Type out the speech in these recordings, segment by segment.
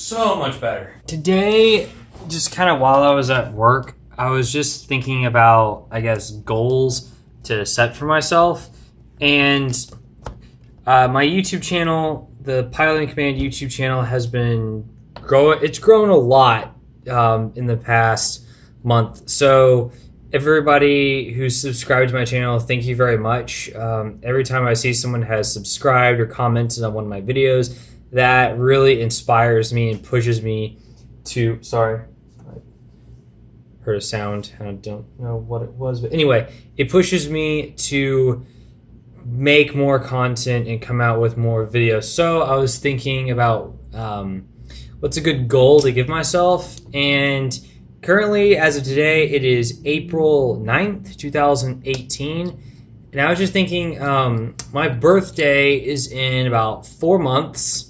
So much better. Today, just kind of while I was at work, I was just thinking about, I guess, goals to set for myself. And my YouTube channel, the Piloting Command YouTube channel, has been growing. It's grown a lot in the past month. So everybody who's subscribed to my channel, thank you very much. Every time I see someone has subscribed or commented on one of my videos, that really inspires me and pushes me to, sorry, I heard a sound and I don't know what it was, but anyway, it pushes me to make more content and come out with more videos. So I was thinking about what's a good goal to give myself, and currently, as of today, it is April 9th, 2018, and I was just thinking my birthday is in about 4 months,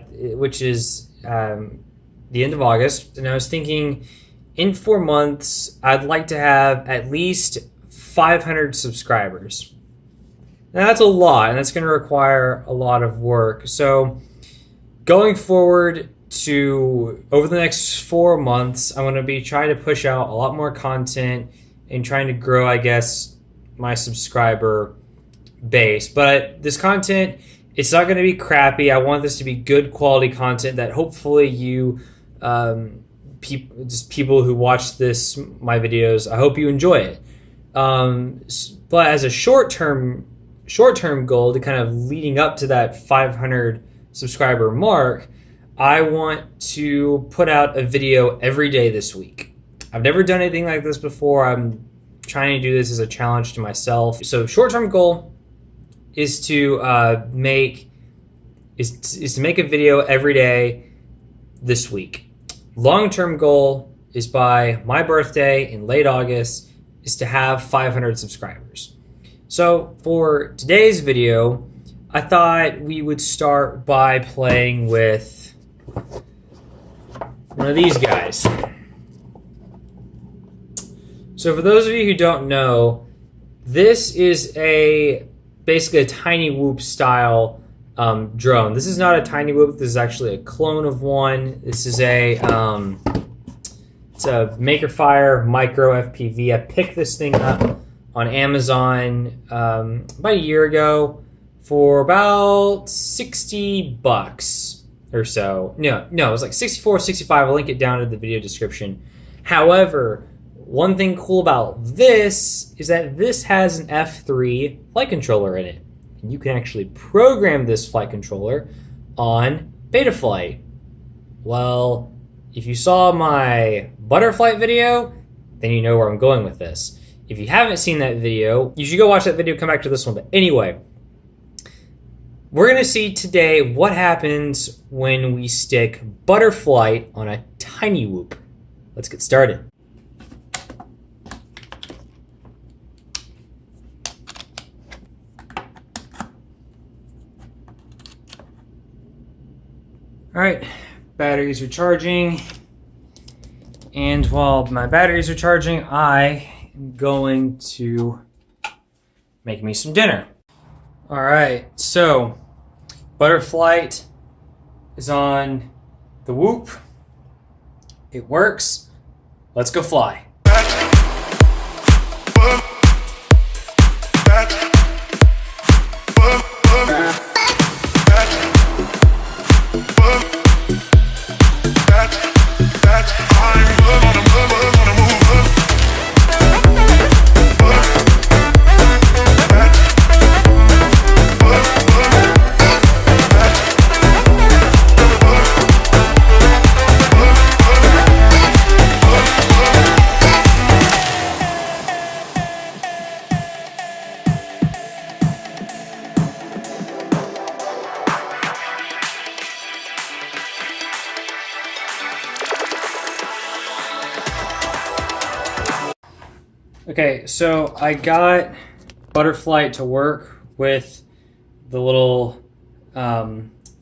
which is the end of August, and I was thinking in 4 months, I'd like to have at least 500 subscribers. Now, that's a lot, and that's going to require a lot of work. So going forward over the next 4 months, I'm going to be trying to push out a lot more content and trying to grow, I guess, my subscriber base. But this content, it's not going to be crappy. I want this to be good quality content that hopefully you, people who watch my videos, I hope you enjoy it. But as a short-term goal to kind of leading up to that 500 subscriber mark, I want to put out a video every day this week. I've never done anything like this before. I'm trying to do this as a challenge to myself. So short-term goal is to make a video every day this week. Long-term goal is by my birthday in late August is to have 500 subscribers. So for today's video, I thought we would start by playing with one of these guys. So for those of you who don't know, this is basically a tiny whoop style drone. This is not a tiny whoop. This is actually a clone of one. This is it's a Makerfire Micro FPV. I picked this thing up on Amazon about a year ago for about 60 bucks or so. No, it was like 64, 65. I'll link it down in the video description. However, one thing cool about this is that this has an F3 flight controller in it. And you can actually program this flight controller on Betaflight. Well, if you saw my Butterflight video, then you know where I'm going with this. If you haven't seen that video, you should go watch that video, come back to this one. But anyway, we're going to see today what happens when we stick Butterflight on a tiny whoop. Let's get started. All right, batteries are charging. And while my batteries are charging, I am going to make me some dinner. All right, so Butterflight is on the whoop. It works. Let's go fly. Okay, so I got Butterflight to work with the little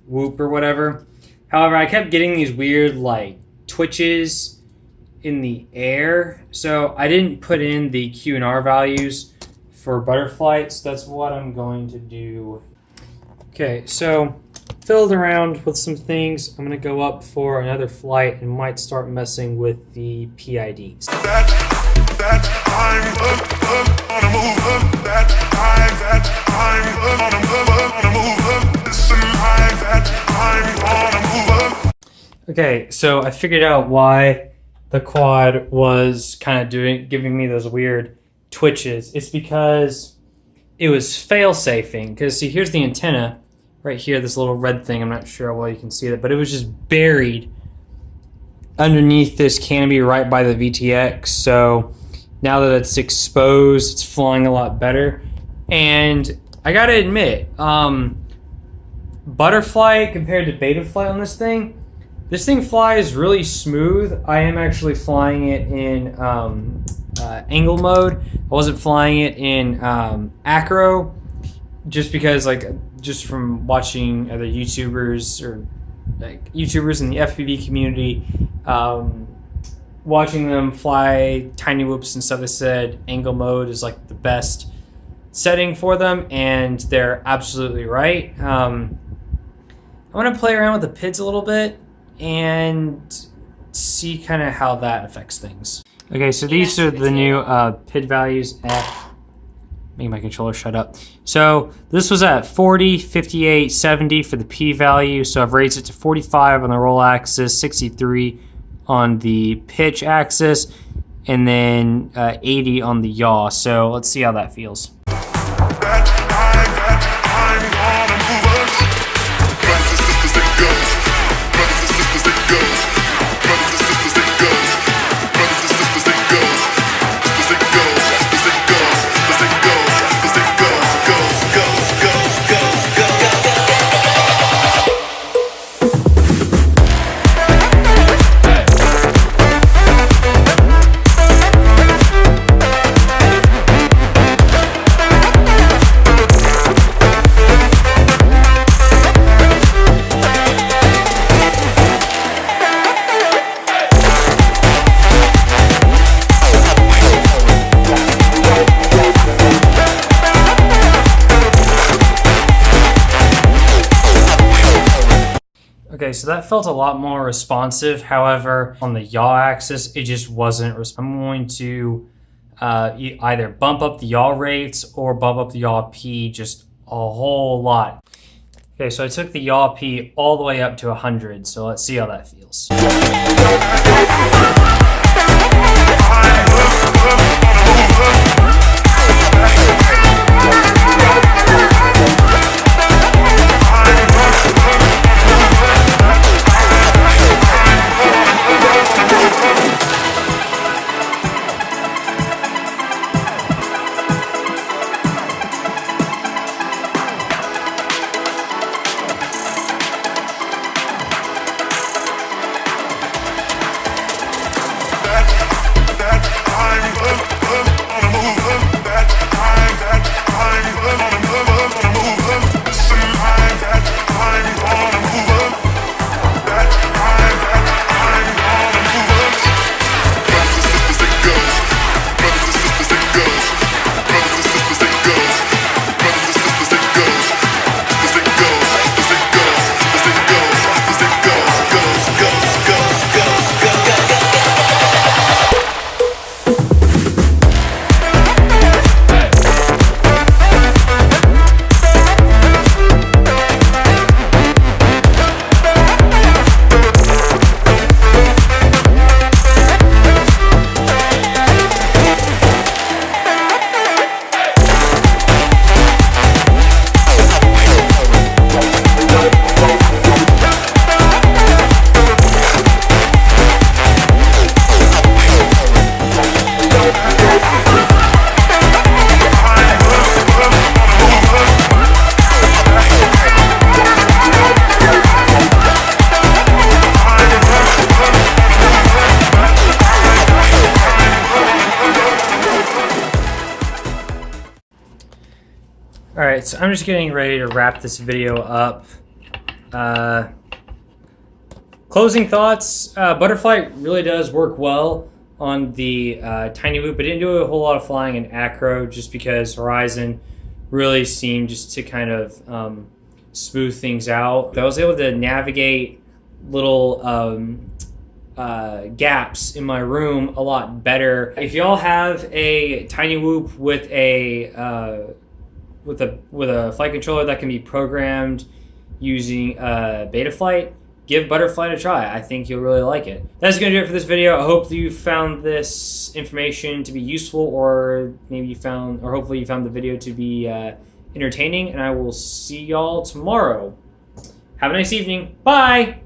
whoop or whatever. However, I kept getting these weird like twitches in the air, so I didn't put in the Q and R values for Butterflight, so that's what I'm going to do. Okay, so fiddled around with some things. I'm gonna go up for another flight and might start messing with the PIDs. Okay, so I figured out why the quad was kind of giving me those weird twitches. It's because it was fail-safing. Because see, here's the antenna right here, this little red thing. I'm not sure how well you can see it, but it was just buried underneath this canopy right by the VTX. So now that it's exposed, it's flying a lot better. And I gotta admit, Butterflight compared to Betaflight on this thing flies really smooth. I am actually flying it in angle mode. I wasn't flying it in acro, just because, like, just from watching other YouTubers or like YouTubers in the FPV community, watching them fly tiny whoops and stuff. They said angle mode is like the best setting for them, and they're absolutely right. I want to play around with the PIDs a little bit and see kind of how that affects things. Okay, so these are the new PID values. Make my controller shut up. So this was at 40, 58, 70 for the P value. So I've raised it to 45 on the roll axis, 63 on the pitch axis, and then 80 on the yaw. So let's see how that feels. Okay, so that felt a lot more responsive. However, on the yaw axis, it just wasn't. I'm going to either bump up the yaw rates or bump up the yaw P just a whole lot. Okay, so I took the yaw P all the way up to 100, so let's see how that feels. Alright, so I'm just getting ready to wrap this video up. Closing thoughts, Butterflight really does work well on the tiny whoop. I didn't do a whole lot of flying in acro just because Horizon really seemed just to kind of smooth things out. I was able to navigate little gaps in my room a lot better. If y'all have a tiny whoop with a flight controller that can be programmed using Betaflight, give Butterflight a try. I think you'll really like it. That's going to do it for this video. I hope you found this information to be useful, or hopefully you found the video to be entertaining, and I will see y'all tomorrow. Have a nice evening. Bye!